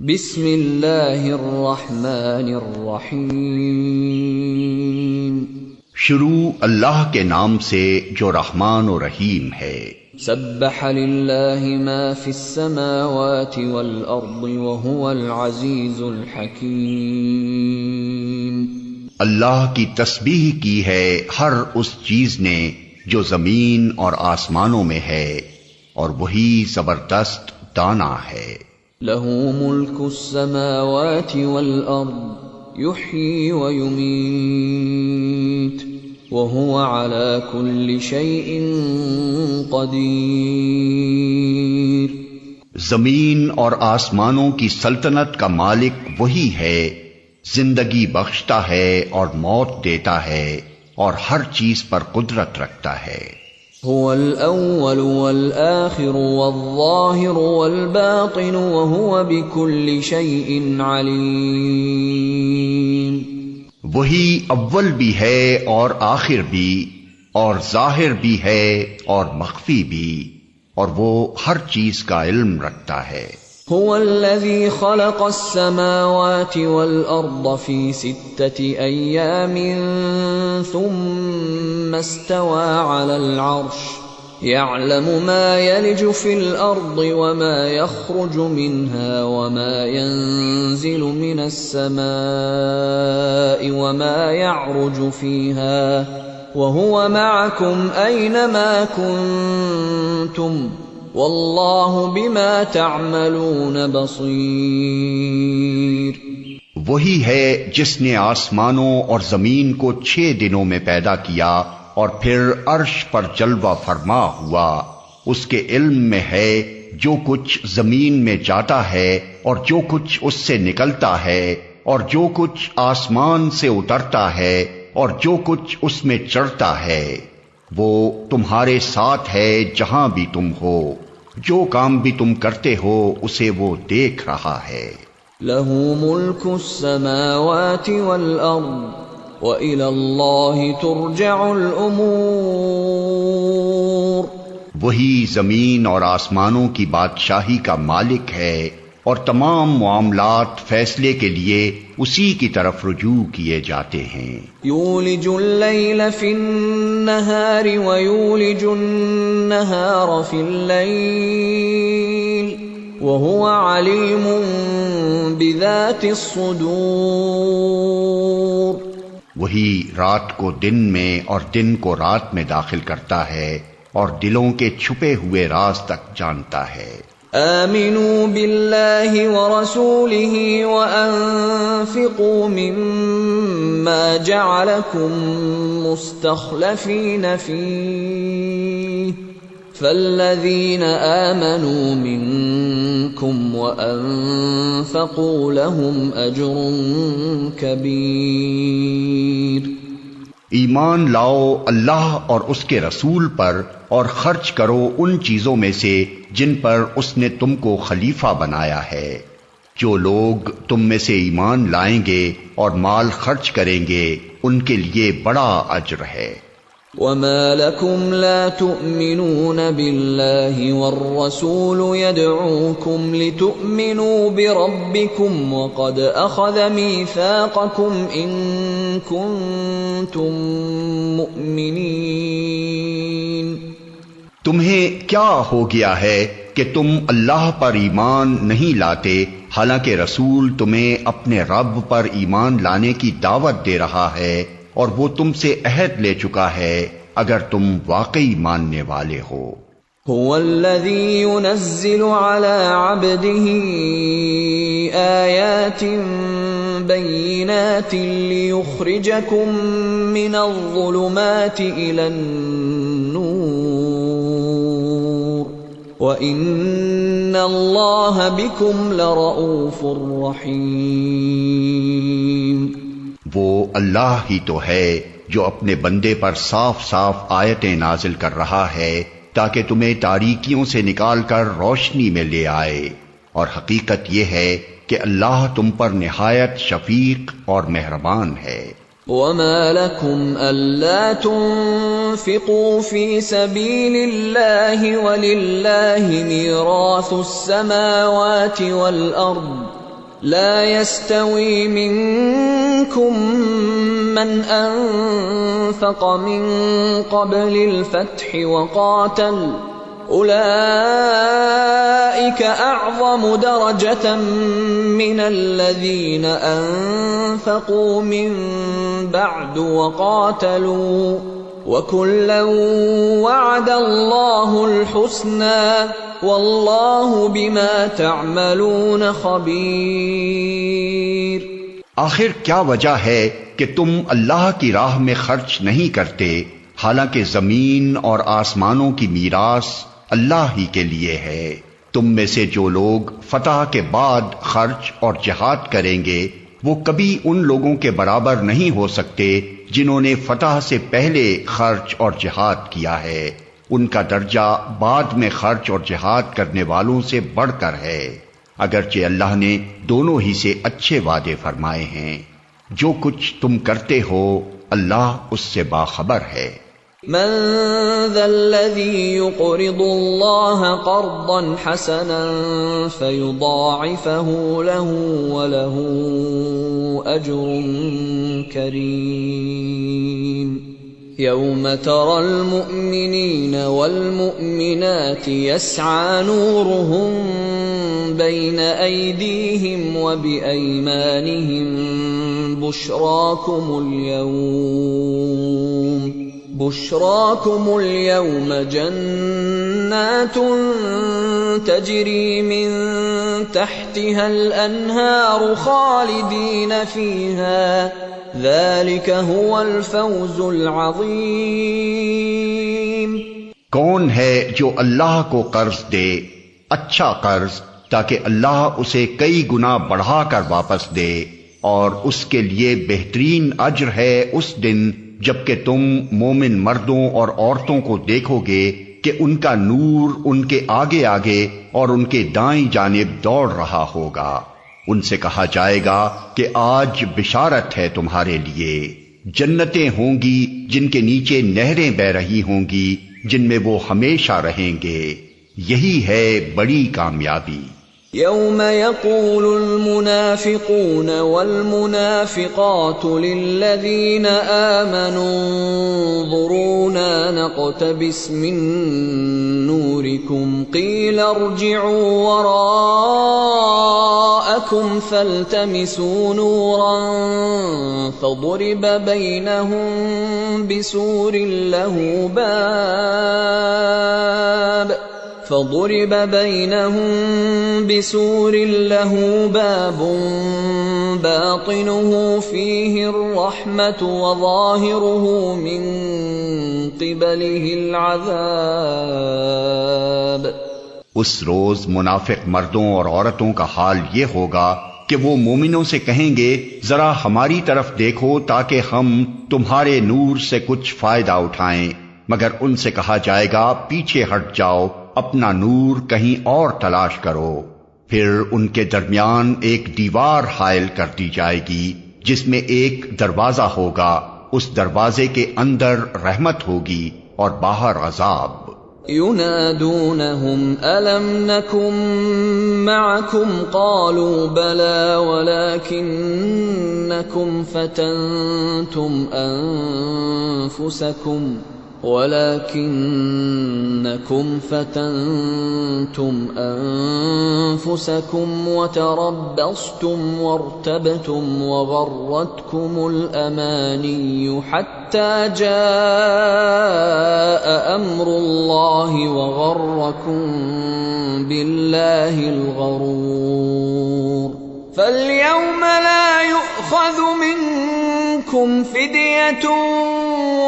بسم اللہ الرحمن الرحیم شروع اللہ کے نام سے جو رحمان و رحیم ہے۔ سبح للہ ما فی السماوات والارض وهو العزیز الحکیم۔ اللہ کی تسبیح کی ہے ہر اس چیز نے جو زمین اور آسمانوں میں ہے، اور وہی زبردست دانا ہے۔ لہ ملک السماوات والارض یحیی ویمیت وهو على كل شيء قدیر۔ زمین اور آسمانوں کی سلطنت کا مالک وہی ہے، زندگی بخشتا ہے اور موت دیتا ہے، اور ہر چیز پر قدرت رکھتا ہے۔ هو الأول والآخر والظاهر والباطن وهو بكل شيء عليم۔ وہی اول بھی ہے اور آخر بھی، اور ظاہر بھی ہے اور مخفی بھی، اور وہ ہر چیز کا علم رکھتا ہے۔ هو الذي خلق السماوات والأرض في 6 أيام ثم استوى على العرش يعلم ما يلج في الأرض وما يخرج منها وما ينزل من السماء وما يعرج فيها وهو معكم أينما كنتم واللہ بما تعملون بصیر۔ وہی ہے جس نے آسمانوں اور زمین کو 6 دنوں میں پیدا کیا اور پھر عرش پر جلوہ فرما ہوا۔ اس کے علم میں ہے جو کچھ زمین میں جاتا ہے اور جو کچھ اس سے نکلتا ہے، اور جو کچھ آسمان سے اترتا ہے اور جو کچھ اس میں چڑھتا ہے۔ وہ تمہارے ساتھ ہے جہاں بھی تم ہو، جو کام بھی تم کرتے ہو اسے وہ دیکھ رہا ہے۔ لہ ملک السماوات والارض وإلی اللہ ترجع الامور۔ وہی زمین اور آسمانوں کی بادشاہی کا مالک ہے، اور تمام معاملات فیصلے کے لیے اسی کی طرف رجوع کیے جاتے ہیں۔ یولج اللیل فی النہار ویولج النہار فی اللیل وہو علیم بذات الصدور۔ وہی رات کو دن میں اور دن کو رات میں داخل کرتا ہے، اور دلوں کے چھپے ہوئے راز تک جانتا ہے۔ آمنوا باللہ ورسولہ وانفقوا مما جعلکم مستخلفین فیہ فالذین آمنوا منکم وانفقوا لهم اجر کبیر۔ ایمان لاؤ اللہ اور اس کے رسول پر، اور خرچ کرو ان چیزوں میں سے جن پر اس نے تم کو خلیفہ بنایا ہے۔ جو لوگ تم میں سے ایمان لائیں گے اور مال خرچ کریں گے ان کے لیے بڑا اجر ہے۔ وما لكم لا تؤمنون بالله والرسول يدعوكم لتؤمنوا بربكم وقد أخذ ميثاقكم إن كنتم مؤمنين۔ تمہیں کیا ہو گیا ہے کہ تم اللہ پر ایمان نہیں لاتے، حالانکہ رسول تمہیں اپنے رب پر ایمان لانے کی دعوت دے رہا ہے، اور وہ تم سے عہد لے چکا ہے اگر تم واقعی ماننے والے ہو۔ هو الذي ينزل على عبده آيات بينات ليخرجكم من الظلمات إلى النور وإن الله بكم لرؤوف رحيم۔ وہ اللہ ہی تو ہے جو اپنے بندے پر صاف صاف آیتیں نازل کر رہا ہے تاکہ تمہیں تاریکیوں سے نکال کر روشنی میں لے آئے، اور حقیقت یہ ہے کہ اللہ تم پر نہایت شفیق اور مہربان ہے۔ وما لكم ألا تنفقوا في سبيل الله ولله ميراث السماوات والأرض لا يستوي منكم من أنفق من قبل الفتح وقاتل أولئك أعظم درجة من الذين أنفقوا من بعد وقاتلوا وَكُلًّا وَعَدَ اللَّهُ الْحُسْنَى وَاللَّهُ بِمَا تَعْمَلُونَ خَبِيرٌ۔ آخر کیا وجہ ہے کہ تم اللہ کی راہ میں خرچ نہیں کرتے، حالانکہ زمین اور آسمانوں کی میراث اللہ ہی کے لیے ہے؟ تم میں سے جو لوگ فتح کے بعد خرچ اور جہاد کریں گے وہ کبھی ان لوگوں کے برابر نہیں ہو سکتے جنہوں نے فتح سے پہلے خرچ اور جہاد کیا ہے۔ ان کا درجہ بعد میں خرچ اور جہاد کرنے والوں سے بڑھ کر ہے، اگرچہ اللہ نے دونوں ہی سے اچھے وعدے فرمائے ہیں۔ جو کچھ تم کرتے ہو اللہ اس سے باخبر ہے۔ من ذا الذي يقرض الله قرضا حسنا فيضاعفه له وله أجر كريم يوم ترى المؤمنين والمؤمنات يسعى نورهم بين أيديهم وبأيمانهم بشراكم اليوم جنات تجري من تحتها الأنهار خالدين فيها ذلك هو الفوز العظيم۔ کون ہے جو اللہ کو قرض دے، اچھا قرض، تاکہ اللہ اسے کئی گنا بڑھا کر واپس دے، اور اس کے لیے بہترین اجر ہے اس دن جبکہ تم مومن مردوں اور عورتوں کو دیکھو گے کہ ان کا نور ان کے آگے آگے اور ان کے دائیں جانب دوڑ رہا ہوگا۔ ان سے کہا جائے گا کہ آج بشارت ہے تمہارے لیے، جنتیں ہوں گی جن کے نیچے نہریں بہ رہی ہوں گی جن میں وہ ہمیشہ رہیں گے، یہی ہے بڑی کامیابی۔ يوم يقول المنافقون والمنافقات للذين آمنوا انظرونا نقتبس من نوركم قيل ارجعوا وراءكم فالتمسوا نورا فضرب بينهم بسور له باب باطنه فيه الرحمة وظاهره من قبله العذاب۔ اس روز منافق مردوں اور عورتوں کا حال یہ ہوگا کہ وہ مومنوں سے کہیں گے ذرا ہماری طرف دیکھو تاکہ ہم تمہارے نور سے کچھ فائدہ اٹھائیں، مگر ان سے کہا جائے گا پیچھے ہٹ جاؤ، اپنا نور کہیں اور تلاش کرو۔ پھر ان کے درمیان ایک دیوار حائل کر دی جائے گی جس میں ایک دروازہ ہوگا، اس دروازے کے اندر رحمت ہوگی اور باہر عذاب۔ ينادونهم ألم نكن معكم قالوا بلى ولكنكم فتنتم أنفسكم وتربصتم وارتبتم وغرتكم الأماني حتى جاء أمر الله وغركم بالله الغرور فاليوم لا يؤخذ منكم فدية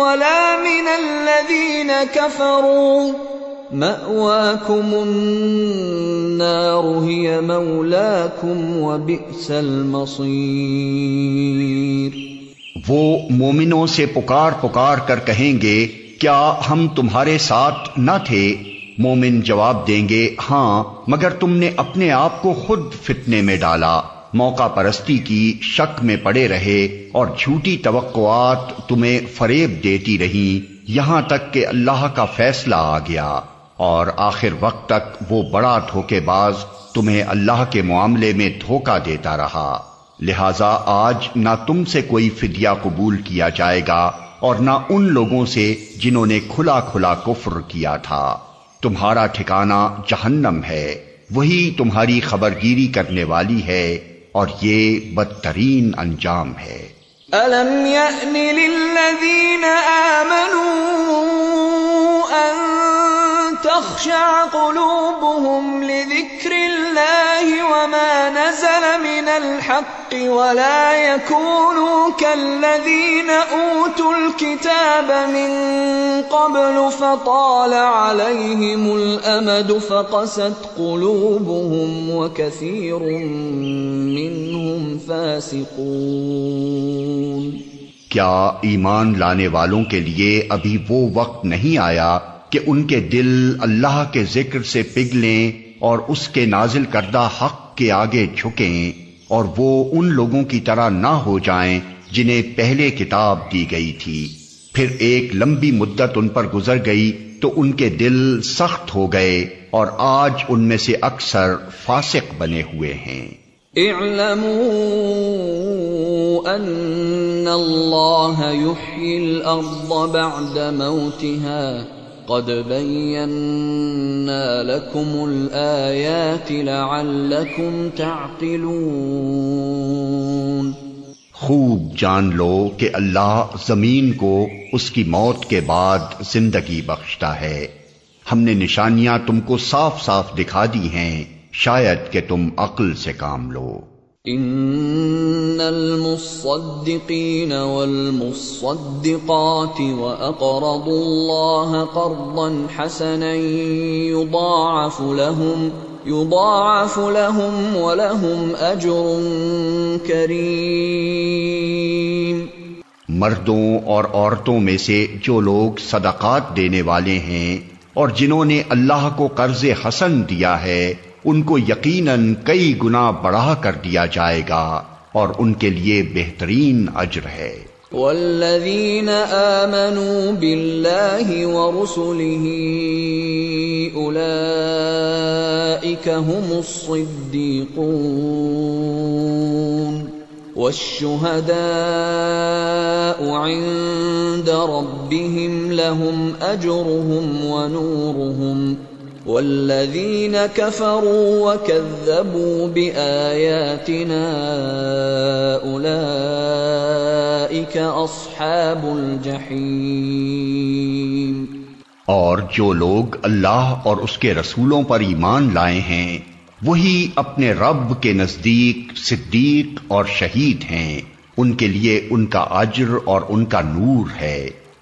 ولا من الذين كفروا مأواكم النار هي مولاكم وبئس المصير۔ وہ مومنوں سے پکار پکار کر کہیں گے کیا ہم تمہارے ساتھ نہ تھے؟ مومن جواب دیں گے ہاں، مگر تم نے اپنے آپ کو خود فتنے میں ڈالا، موقع پرستی کی شک میں پڑے رہے اور جھوٹی توقعات تمہیں فریب دیتی رہیں، یہاں تک کہ اللہ کا فیصلہ آ گیا۔ اور آخر وقت تک وہ بڑا دھوکے باز تمہیں اللہ کے معاملے میں دھوکہ دیتا رہا، لہذا آج نہ تم سے کوئی فدیہ قبول کیا جائے گا اور نہ ان لوگوں سے جنہوں نے کھلا کھلا کفر کیا تھا۔ تمہارا ٹھکانہ جہنم ہے، وہی تمہاری خبرگیری کرنے والی ہے، اور یہ بدترین انجام ہے۔ أَلَمْ يَأْنِ لِلَّذِينَ آمَنُوا أَن تَخْشَعَ قُلُوبُهُمْ لِذِكْرِ اللَّهِ وَمَا نَزَلَ مِنَ الْحَقِّ وَلَا يَكُونُوا كَالَّذِينَ أُوتُوا الْكِتَابَ مِن قَبْلُ فَطَالَ عَلَيْهِمُ الْأَمَدُ فَقَسَتْ قُلُوبُهُمْ وَكَثِيرٌ مِّنْهُمْ فَاسِقُونَ۔ کیا ایمان لانے والوں کے لیے ابھی وہ وقت نہیں آیا کہ ان کے دل اللہ کے ذکر سے پگھلیں اور اس کے نازل کردہ حق کے آگے جھکیں، اور وہ ان لوگوں کی طرح نہ ہو جائیں جنہیں پہلے کتاب دی گئی تھی، پھر ایک لمبی مدت ان پر گزر گئی تو ان کے دل سخت ہو گئے، اور آج ان میں سے اکثر فاسق بنے ہوئے ہیں۔ اعلموا ان اللہ یحیی الارض بعد موتها قد بیننا لکم الآیات لعلکم تعقلون۔ خوب جان لو کہ اللہ زمین کو اس کی موت کے بعد زندگی بخشتا ہے، ہم نے نشانیاں تم کو صاف صاف دکھا دی ہیں، شاید کہ تم عقل سے کام لو۔ ان المصدقین والمصدقات واقرضوا اللہ قرضا حسنا یضاعف لهم ولهم اجر کریم۔ مردوں اور عورتوں میں سے جو لوگ صدقات دینے والے ہیں اور جنہوں نے اللہ کو قرض حسن دیا ہے، ان کو یقیناً کئی گنا بڑھا کر دیا جائے گا، اور ان کے لیے بہترین اجر ہے۔ والذین آمنوا باللہ ورسلہ اولئک هم الصدیقون والشہداء عند ربهم لهم اجرهم ونورهم والذین کفروا وکذبوا بآیاتنا اولئک اصحاب الجحیم۔ اور جو لوگ اللہ اور اس کے رسولوں پر ایمان لائے ہیں وہی اپنے رب کے نزدیک صدیق اور شہید ہیں، ان کے لیے ان کا اجر اور ان کا نور ہے،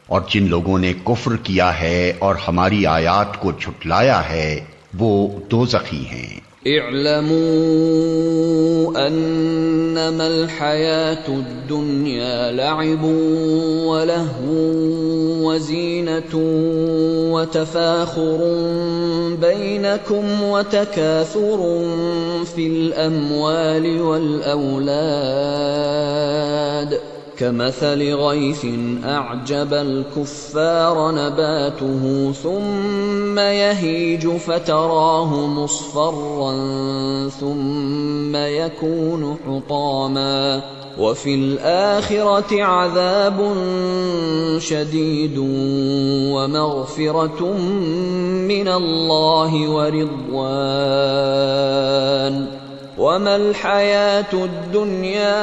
اور جن لوگوں نے کفر کیا ہے اور ہماری آیات کو جھٹلایا ہے وہ دوزخی ہیں۔ اعلموا انما الحیاة الدنیا لعب ولہو وزینة وتفاخر بینکم وتکاثر فی الاموال والاولاد كمثل غيث أعجب الكفار نباته ثم يهيج فتراه مصفرا ثم يكون حطاما وفي الآخرة عذاب شديد ومغفرة من الله ورضوان وَمَا الْحَيَاةُ الدُّنْيَا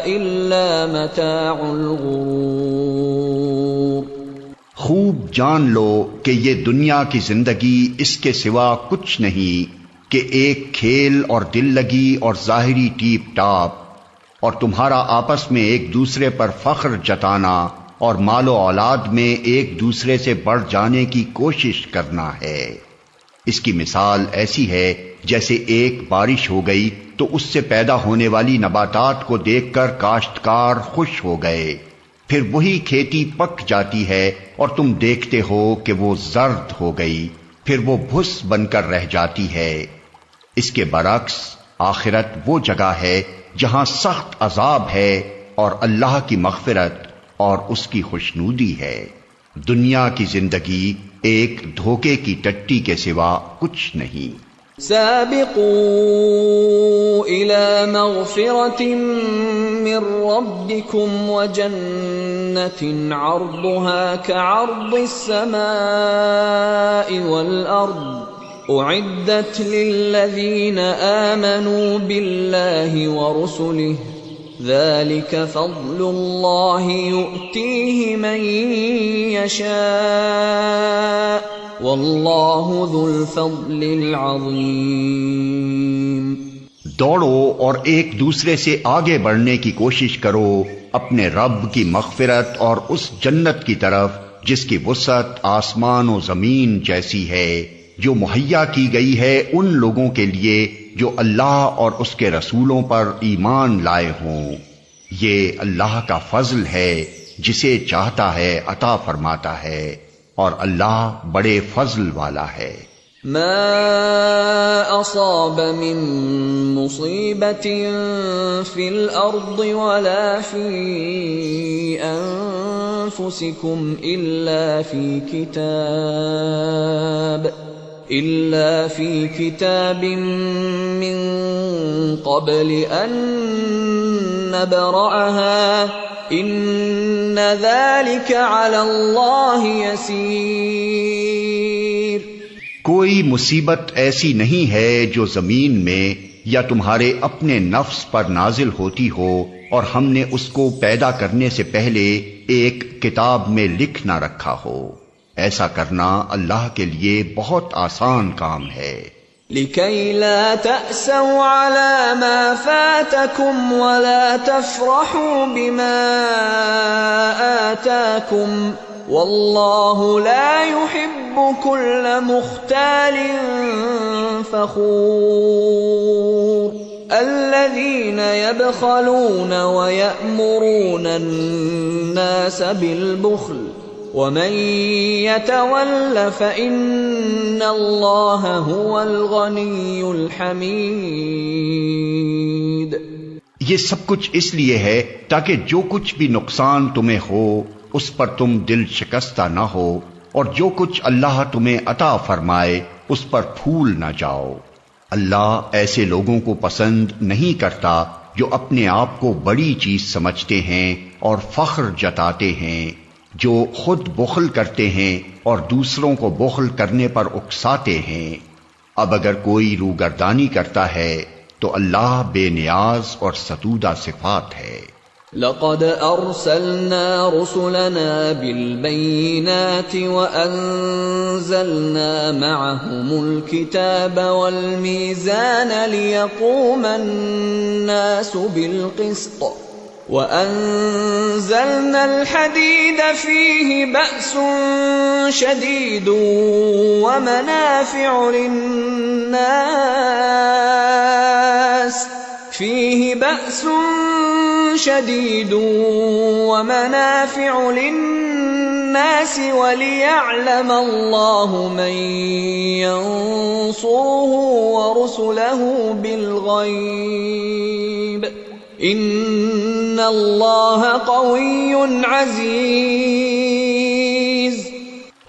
إِلَّا مَتَاعُ الْغُرُورِ۔ خوب جان لو کہ یہ دنیا کی زندگی اس کے سوا کچھ نہیں کہ ایک کھیل اور دل لگی اور ظاہری ٹیپ ٹاپ، اور تمہارا آپس میں ایک دوسرے پر فخر جتانا اور مال و اولاد میں ایک دوسرے سے بڑھ جانے کی کوشش کرنا ہے۔ اس کی مثال ایسی ہے جیسے ایک بارش ہو گئی تو اس سے پیدا ہونے والی نباتات کو دیکھ کر کاشتکار خوش ہو گئے، پھر وہی کھیتی پک جاتی ہے اور تم دیکھتے ہو کہ وہ زرد ہو گئی، پھر وہ بھس بن کر رہ جاتی ہے۔ اس کے برعکس آخرت وہ جگہ ہے جہاں سخت عذاب ہے اور اللہ کی مغفرت اور اس کی خوشنودی ہے۔ دنیا کی زندگی ایک دھوکے کی ٹٹی کے سوا کچھ نہیں۔ سابقوا إلى مغفرة من ربكم وجنة عرضها كعرض السماء والأرض أعدت للذين آمنوا بالله ورسله ذلك فضل الله يؤتيه من يشاء واللہ ذو الفضل العظیم۔ دوڑو اور ایک دوسرے سے آگے بڑھنے کی کوشش کرو اپنے رب کی مغفرت اور اس جنت کی طرف جس کی وسعت آسمان و زمین جیسی ہے، جو مہیا کی گئی ہے ان لوگوں کے لیے جو اللہ اور اس کے رسولوں پر ایمان لائے ہوں۔ یہ اللہ کا فضل ہے، جسے چاہتا ہے عطا فرماتا ہے، اور اللہ بڑے فضل والا ہے۔ ما اصاب من مصیبت فی الارض ولا فی انفسکم الا فی کتاب من قبل ان نبرأها ان ذلك علی اللہ یسیر۔ کوئی مصیبت ایسی نہیں ہے جو زمین میں یا تمہارے اپنے نفس پر نازل ہوتی ہو اور ہم نے اس کو پیدا کرنے سے پہلے ایک کتاب میں لکھ نہ رکھا ہو۔ ایسا کرنا اللہ کے لیے بہت آسان کام ہے۔ لِكَيْ لَا تَأْسَوْا عَلَى مَا فَاتَكُمْ وَلَا تَفْرَحُوا بِمَا آتَاكُمْ وَاللَّهُ لَا يُحِبُّ كُلَّ مُخْتَالٍ فَخُورٍ الَّذِينَ يَبْخَلُونَ وَيَأْمُرُونَ النَّاسَ بِالْبُخْلِ وَمَن يَتَوَلَّ فَإِنَّ اللَّهَ هُوَ الْغَنِيُّ الْحَمِيدُ۔ یہ سب کچھ اس لیے ہے تاکہ جو کچھ بھی نقصان تمہیں ہو اس پر تم دل شکستہ نہ ہو، اور جو کچھ اللہ تمہیں عطا فرمائے اس پر پھول نہ جاؤ۔ اللہ ایسے لوگوں کو پسند نہیں کرتا جو اپنے آپ کو بڑی چیز سمجھتے ہیں اور فخر جتاتے ہیں، جو خود بخل کرتے ہیں اور دوسروں کو بخل کرنے پر اکساتے ہیں۔ اب اگر کوئی روگردانی کرتا ہے تو اللہ بے نیاز اور ستودہ صفات ہے۔ لقد ارسلنا رسلنا بالبينات وانزلنا معهم الكتاب والميزان ليقوم الناس بالقسط وأنزلنا الحديد فيه بأس شديد ومنافع للناس وليعلم الله من ينصره ورسله بالغيب ان اللہ قوی عزیز۔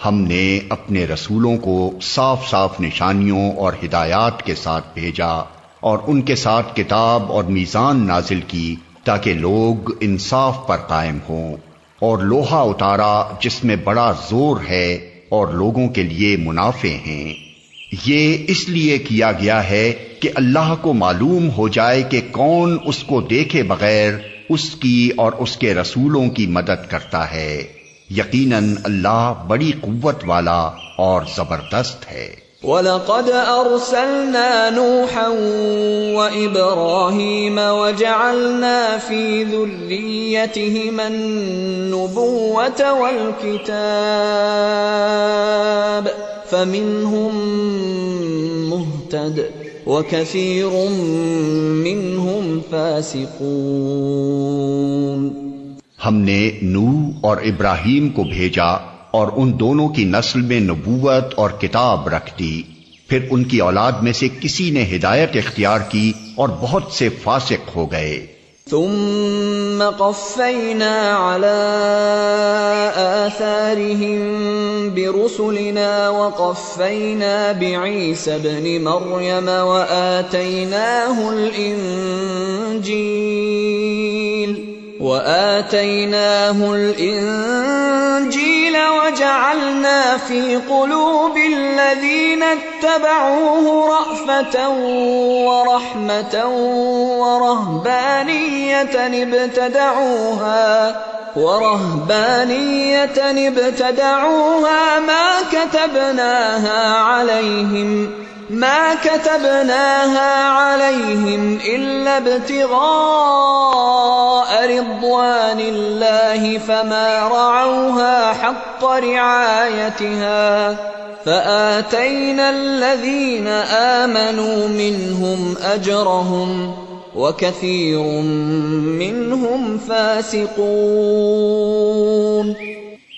ہم نے اپنے رسولوں کو صاف صاف نشانیوں اور ہدایات کے ساتھ بھیجا اور ان کے ساتھ کتاب اور میزان نازل کی تاکہ لوگ انصاف پر قائم ہوں، اور لوہا اتارا جس میں بڑا زور ہے اور لوگوں کے لیے منافع ہیں۔ یہ اس لیے کیا گیا ہے کہ اللہ کو معلوم ہو جائے کہ کون اس کو دیکھے بغیر اس کی اور اس کے رسولوں کی مدد کرتا ہے۔ یقیناً اللہ بڑی قوت والا اور زبردست ہے۔ وَلَقَدْ أَرْسَلْنَا نُوحًا وَإِبْرَاهِيمَ وَجَعَلْنَا فِي ذُرِّيَّتِهِمَا النُّبُوَّةَ وَالْكِتَابَ فَمِنْهُمْ مُهْتَدٍ وَكَثِيرٌ مِّنْهُمْ فَاسِقُونَ۔ ہم نے نوح اور ابراہیم کو بھیجا اور ان دونوں کی نسل میں نبوت اور کتاب رکھ دی، پھر ان کی اولاد میں سے کسی نے ہدایت اختیار کی اور بہت سے فاسق ہو گئے۔ ثم قفينا على آثارهم برسلنا وقفينا بعيسى ابن مريم وآتيناه الإنجيل وجعلنا في قلوب الذين اتبعوه رأفة ورحمة ورهبانية ابتدعوها ما كتبناها عليهم إلا ابتغاء رضوان الله فما رعوها حق رعايتها فآتينا الذين آمنوا منهم أجرهم وكثير منهم فاسقون۔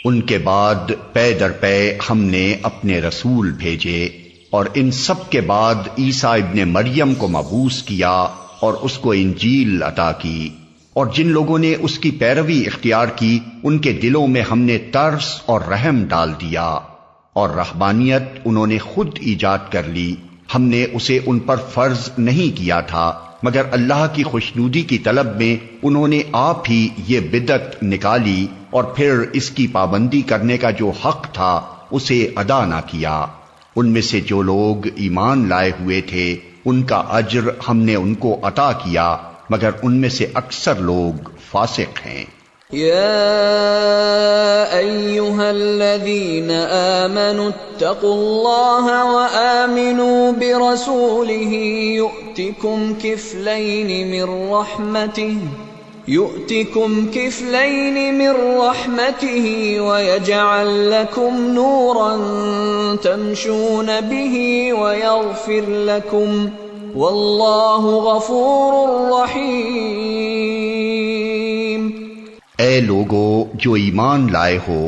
ان کے بعد پے در پے ہم نے اپنے رسول بھیجے، اور ان سب کے بعد عیسیٰ ابن مریم کو مبعوث کیا اور اس کو انجیل عطا کی، اور جن لوگوں نے اس کی پیروی اختیار کی ان کے دلوں میں ہم نے ترس اور رحم ڈال دیا، اور رہبانیت انہوں نے خود ایجاد کر لی، ہم نے اسے ان پر فرض نہیں کیا تھا، مگر اللہ کی خوشنودی کی طلب میں انہوں نے آپ ہی یہ بدعت نکالی اور پھر اس کی پابندی کرنے کا جو حق تھا اسے ادا نہ کیا۔ ان میں سے جو لوگ ایمان لائے ہوئے تھے ان کا اجر ہم نے ان کو عطا کیا، مگر ان میں سے اکثر لوگ فاسق ہیں۔ یا ایھا الذین آمنوا اتقوا اللہ وآمنوا برسولہ یؤتکم کفلین من رحمته ويجعل لكم نورا تمشون به ويغفر لكم والله غفور رحیم۔ اے لوگو جو ایمان لائے ہو،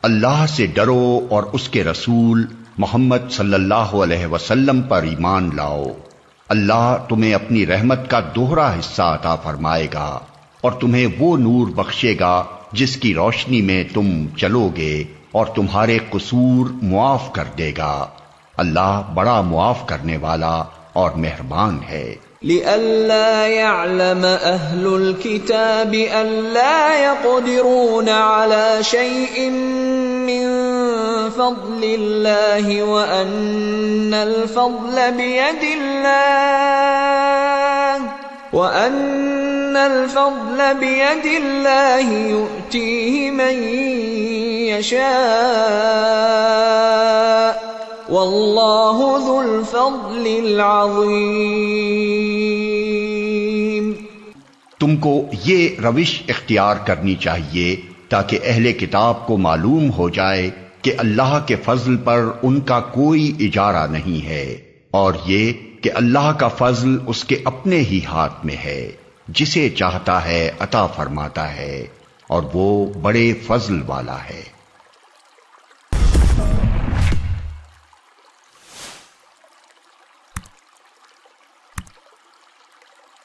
اللہ سے ڈرو اور اس کے رسول محمد صلی اللہ علیہ وسلم پر ایمان لاؤ، اللہ تمہیں اپنی رحمت کا دوہرا حصہ عطا فرمائے گا اور تمہیں وہ نور بخشے گا جس کی روشنی میں تم چلو گے، اور تمہارے قصور معاف کر دے گا، اللہ بڑا معاف کرنے والا اور مہربان ہے۔ لئلا يعلم أهل الكتاب ألا يقدرون على شيء من فضل الله وأن الفضل بيد الله يؤتيه من يشاء واللہ ذو الفضل العظیم۔ تم کو یہ روش اختیار کرنی چاہیے تاکہ اہل کتاب کو معلوم ہو جائے کہ اللہ کے فضل پر ان کا کوئی اجارہ نہیں ہے، اور یہ کہ اللہ کا فضل اس کے اپنے ہی ہاتھ میں ہے، جسے چاہتا ہے عطا فرماتا ہے، اور وہ بڑے فضل والا ہے۔